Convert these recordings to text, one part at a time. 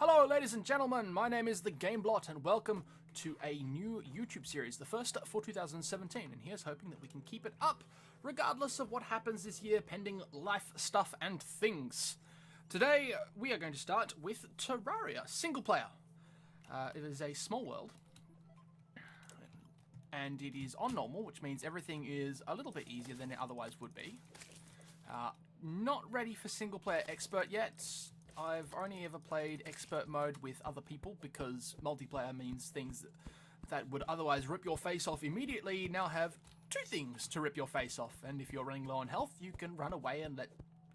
Hello ladies and gentlemen, my name is thegameblot and welcome to a new YouTube series, the first for 2017, and here's hoping that we can keep it up regardless of what happens this year pending life, stuff and things. Today we are going to start with Terraria, single player. It is a small world and it is on normal, which means everything is a little bit easier than it otherwise would be. Not ready for single player expert yet. I've only ever played expert mode with other people because multiplayer means things that would otherwise rip your face off immediately now have two things to rip your face off, and if you're running low on health you can run away and let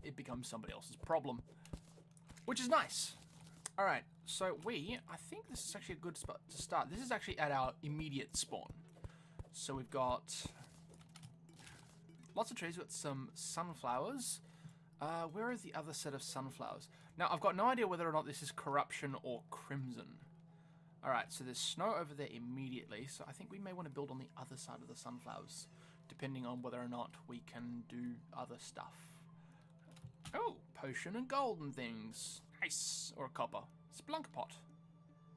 it become somebody else's problem, which is nice. Alright, so I think this is actually a good spot to start. This is actually at our immediate spawn. So we've got lots of trees, we've got some sunflowers. Where are the other set of sunflowers? Now, I've got no idea whether or not this is corruption or crimson. Alright, so there's snow over there immediately, so I think we may want to build on the other side of the sunflowers, depending on whether or not we can do other stuff. Oh, potion and golden things. Nice. Or a copper. Splunk pot.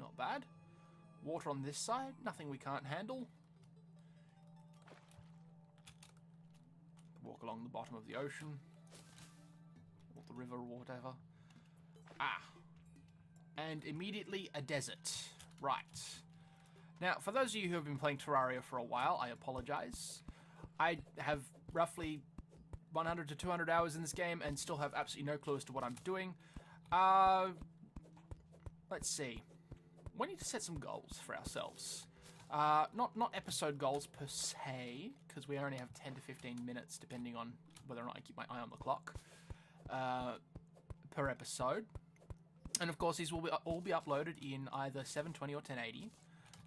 Not bad. Water on this side. Nothing we can't handle. Walk along the bottom of the ocean. Or the river or whatever. And immediately a desert. Right. Now, for those of you who have been playing Terraria for a while, I apologize. I have roughly 100 to 200 hours in this game and still have absolutely no clue as to what I'm doing. Let's see. We need to set some goals for ourselves. Not episode goals per se, because we only have 10 to 15 minutes, depending on whether or not I keep my eye on the clock, per episode. And of course, these will all be uploaded in either 720 or 1080.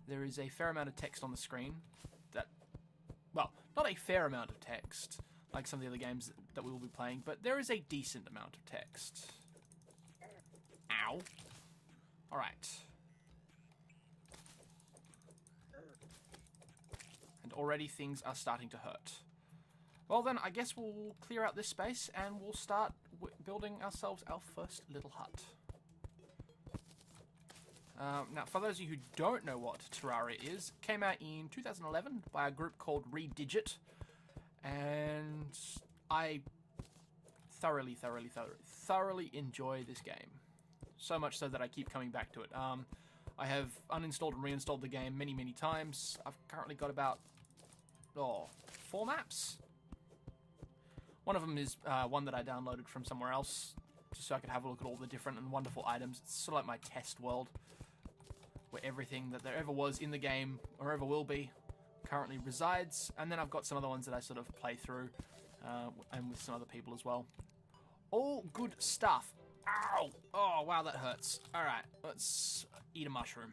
There is a fair amount of text on the screen that, well, not a fair amount of text, like some of the other games that we will be playing, but there is a decent amount of text. Ow. Alright. And already things are starting to hurt. Well then, I guess we'll clear out this space and we'll start building ourselves our first little hut. Now, for those of you who don't know what Terraria is, it came out in 2011 by a group called Redigit, and I thoroughly enjoy this game. So much so that I keep coming back to it. I have uninstalled and reinstalled the game many times. I've currently got about 4 maps. One of them is one that I downloaded from somewhere else, just so I could have a look at all the different and wonderful items. It's sort of like my test world, where everything that there ever was in the game, or ever will be, currently resides. And then I've got some other ones that I sort of play through, and with some other people as well. All good stuff. Ow! Oh, wow, that hurts. Alright, let's eat a mushroom.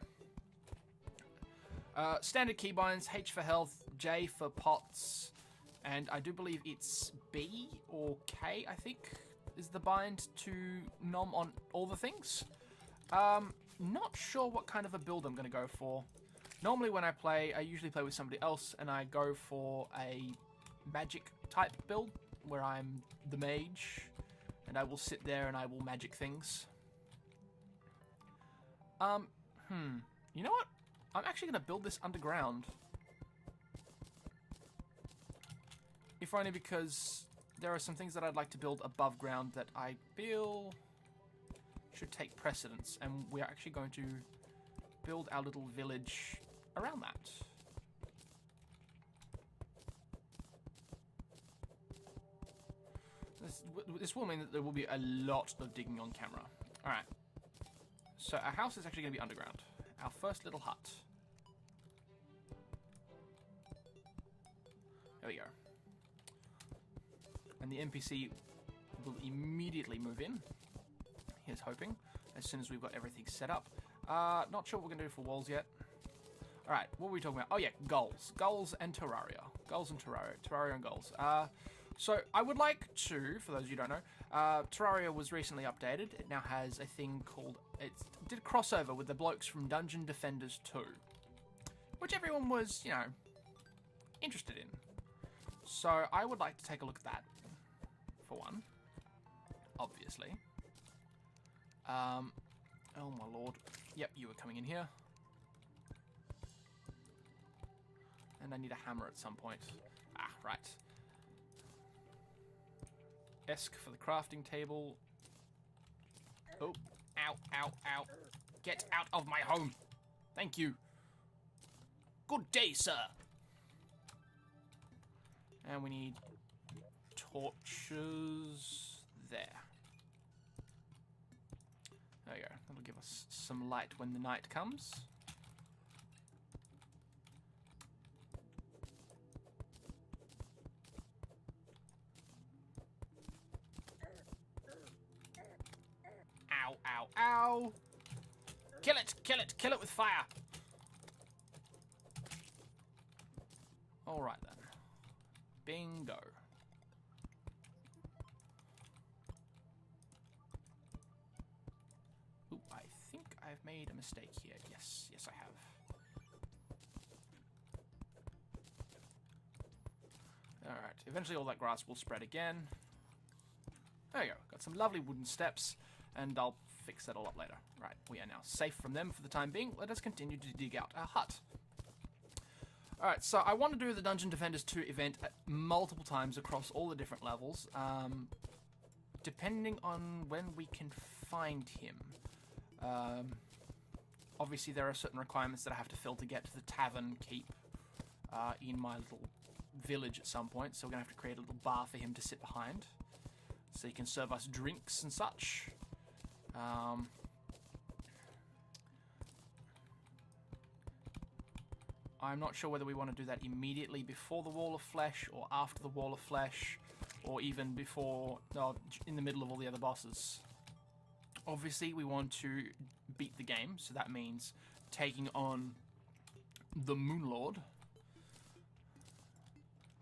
Standard keybinds, H for health, J for pots, and I do believe it's B or K, I think, is the bind to nom on all the things. Not sure what kind of a build I'm going to go for. Normally when I play, I usually play with somebody else, and I go for a magic type build, where I'm the mage, and I will sit there and I will magic things. You know what? I'm actually going to build this underground. If only because there are some things that I'd like to build above ground that I feel should take precedence, and we're actually going to build our little village around that. This will mean that there will be a lot of digging on camera. Alright. So our house is actually going to be underground. Our first little hut. There we go. And the NPC will immediately move in. Here's hoping. As soon as we've got everything set up. Not sure what we're going to do for walls yet. Alright, what were we talking about? Oh yeah, goals. Goals and Terraria. Goals and Terraria. Terraria and goals. So I would like to, for those of you who don't know, Terraria was recently updated. It now has a thing called, it did a crossover with the blokes from Dungeon Defenders 2, which everyone was, you know, interested in. So I would like to take a look at that, for one, obviously. Oh my lord. Yep, you were coming in here. And I need a hammer at some point. Ah, right. Esk for the crafting table. Oh, ow, ow, ow. Get out of my home. Thank you. Good day, sir. And we need torches there. There we go. That'll give us some light when the night comes. Ow, ow, ow! Kill it! Kill it! Kill it with fire! Alright then. Bingo. Ooh, I think I've made a mistake here. Yes, yes I have. Alright, eventually all that grass will spread again. There you go. Got some lovely wooden steps, and I'll fix that all up later. Right, we are now safe from them for the time being. Let us continue to dig out our hut. Alright, so I want to do the Dungeon Defenders 2 event multiple times across all the different levels, depending on when we can find him. Obviously, there are certain requirements that I have to fill to get to the tavern keep in my little village at some point, so we're going to have to create a little bar for him to sit behind, so he can serve us drinks and such. I'm not sure whether we want to do that immediately before the Wall of Flesh, or after the Wall of Flesh, or even before, in the middle of all the other bosses. Obviously, we want to beat the game, so that means taking on the Moonlord.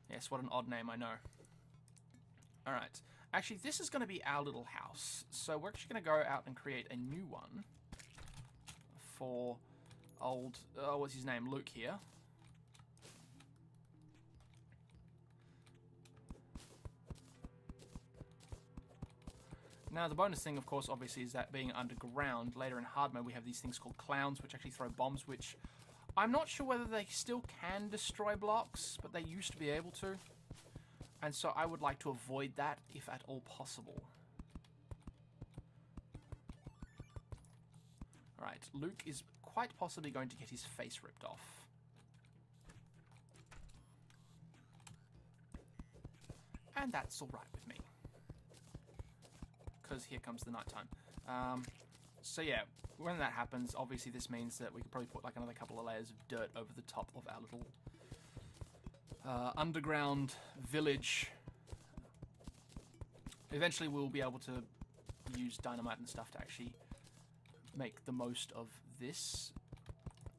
Yes, what an odd name, I know. Alright. Actually, this is going to be our little house. So we're actually going to go out and create a new one for old, what's his name, Luke here. Now, the bonus thing, of course, obviously, is that being underground, later in hard mode, we have these things called clowns, which actually throw bombs, which I'm not sure whether they still can destroy blocks, but they used to be able to. And so I would like to avoid that, if at all possible. Alright, Luke is quite possibly going to get his face ripped off. And that's alright with me. Because here comes the nighttime. So yeah, when that happens, obviously this means that we could probably put like another couple of layers of dirt over the top of our little underground village. Eventually we'll be able to use dynamite and stuff to actually make the most of this.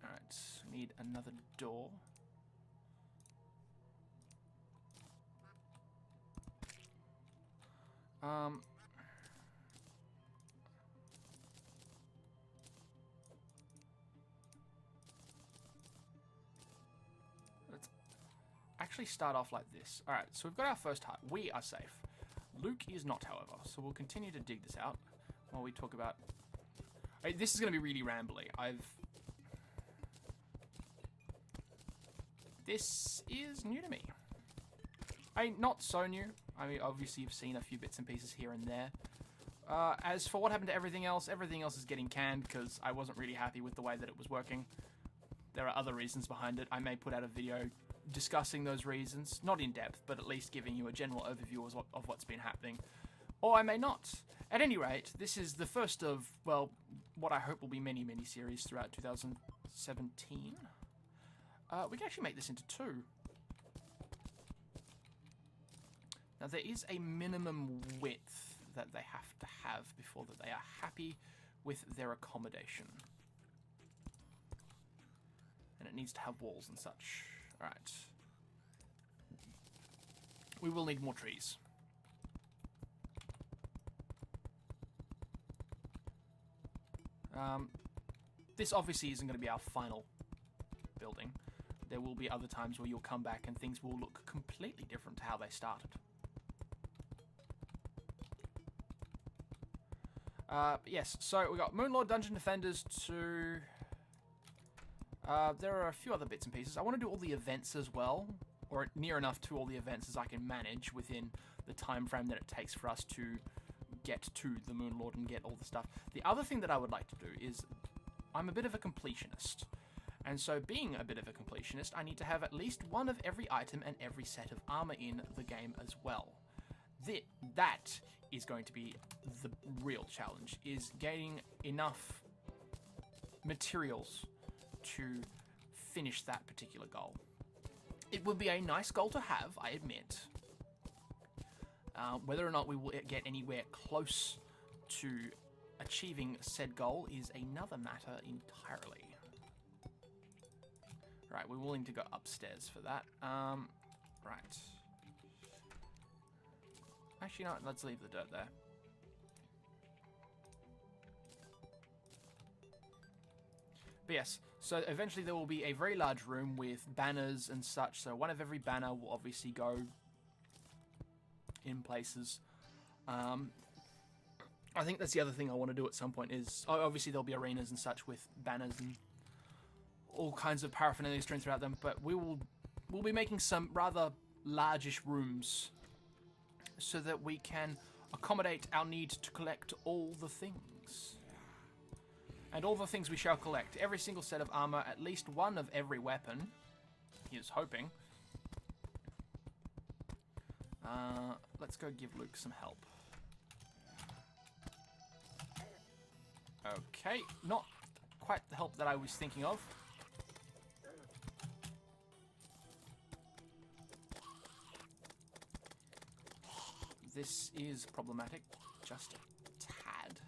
Alright, we need another door. Let's actually start off like this. Alright, so we've got our first hut. We are safe. Luke is not, however, so we'll continue to dig this out while we talk about... This is going to be really rambly. This is new to me. Not so new. I mean, obviously you've seen a few bits and pieces here and there. As for what happened to everything else is getting canned because I wasn't really happy with the way that it was working. There are other reasons behind it. I may put out a video discussing those reasons. Not in depth, but at least giving you a general overview of what's been happening. Or I may not. At any rate, this is the first of, well, what I hope will be many, many series throughout 2017. We can actually make this into 2. Now, there is a minimum width that they have to have before that they are happy with their accommodation. And it needs to have walls and such. Alright. We will need more trees. This obviously isn't going to be our final building. There will be other times where you'll come back and things will look completely different to how they started. But yes, so we got Moonlord Dungeon Defenders to... there are a few other bits and pieces. I want to do all the events as well, or near enough to all the events as I can manage within the time frame that it takes for us to get to the Moonlord and get all the stuff. The other thing that I would like to do is, I'm a bit of a completionist. And so being a bit of a completionist, I need to have at least one of every item and every set of armor in the game as well. That is going to be the real challenge, is getting enough materials to finish that particular goal. It would be a nice goal to have, I admit. Whether or not we will get anywhere close to achieving said goal is another matter entirely. Right, we're willing to go upstairs for that. Right. Actually, no, let's leave the dirt there. But yes, so eventually there will be a very large room with banners and such, so one of every banner will obviously go in places. I think that's the other thing I want to do at some point is, obviously there'll be arenas and such with banners and all kinds of paraphernalia strewn throughout them, but we'll be making some rather largish rooms so that we can accommodate our need to collect all the things. And all the things we shall collect. Every single set of armor, at least one of every weapon. Here's hoping. Let's go give Luke some help. Okay, not quite the help that I was thinking of. This is problematic, just a tad.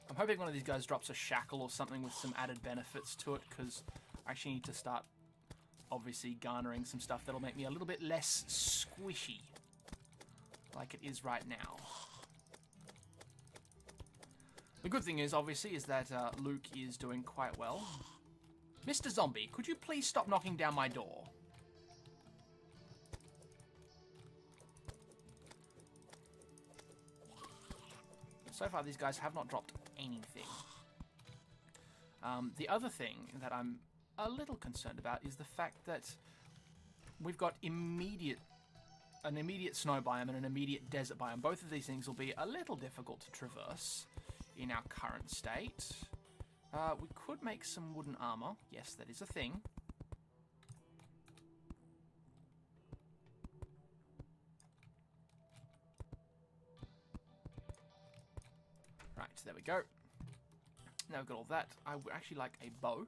I'm hoping one of these guys drops a shackle or something with some added benefits to it, because I actually need to start, obviously, garnering some stuff that'll make me a little bit less squishy, like it is right now. The good thing is, obviously, is that Luke is doing quite well. Mr. Zombie, could you please stop knocking down my door? So far, these guys have not dropped anything. The other thing that I'm a little concerned about is the fact that we've got an immediate snow biome and an immediate desert biome. Both of these things will be a little difficult to traverse in our current state. We could make some wooden armor. Yes, that is a thing. Right, there we go. Now we've got all that. I would actually like a bow.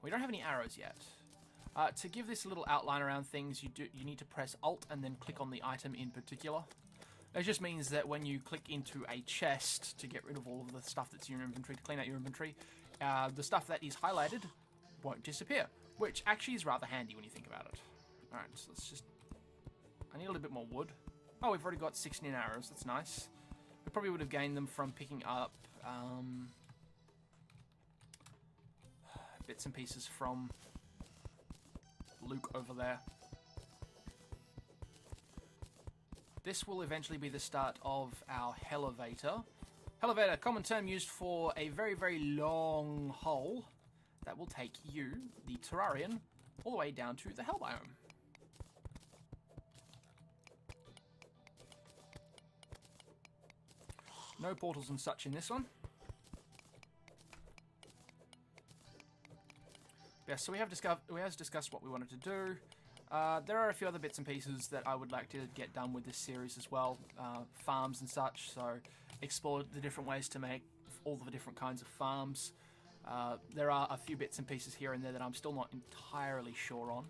We don't have any arrows yet. To give this a little outline around things, you need to press Alt and then click on the item in particular. It just means that when you click into a chest to get rid of all of the stuff that's in your inventory, to clean out your inventory, the stuff that is highlighted won't disappear, which actually is rather handy when you think about it. Alright, so let's just... I need a little bit more wood. Oh, we've already got 16 arrows. That's nice. We probably would have gained them from picking up bits and pieces from Luke over there. This will eventually be the start of our Hellevator. Hellevator, common term used for a very, very long hole that will take you, the Terrarian, all the way down to the Hell biome. No portals and such in this one. Yeah, so we have discussed what we wanted to do. There are a few other bits and pieces that I would like to get done with this series as well. Farms and such, so explore the different ways to make all the different kinds of farms. There are a few bits and pieces here and there that I'm still not entirely sure on.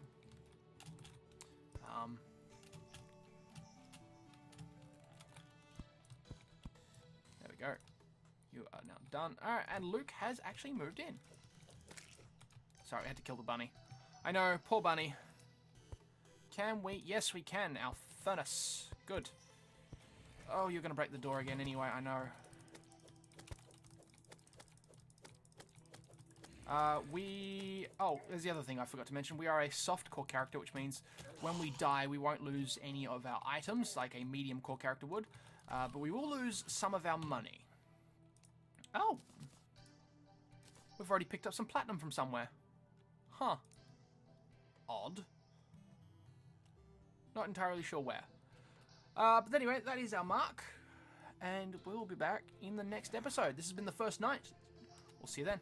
There we go. You are now done. Alright, and Luke has actually moved in. Sorry, I had to kill the bunny. I know, poor bunny. Can we? Yes, we can. Our furnace. Good. Oh, you're going to break the door again anyway, I know. Oh, there's the other thing I forgot to mention. We are a soft core character, which means when we die, we won't lose any of our items, like a medium core character would. But we will lose some of our money. Oh! We've already picked up some platinum from somewhere. Huh. Odd. Not entirely sure where. But anyway, that is our mark. And we'll be back in the next episode. This has been the first night. We'll see you then.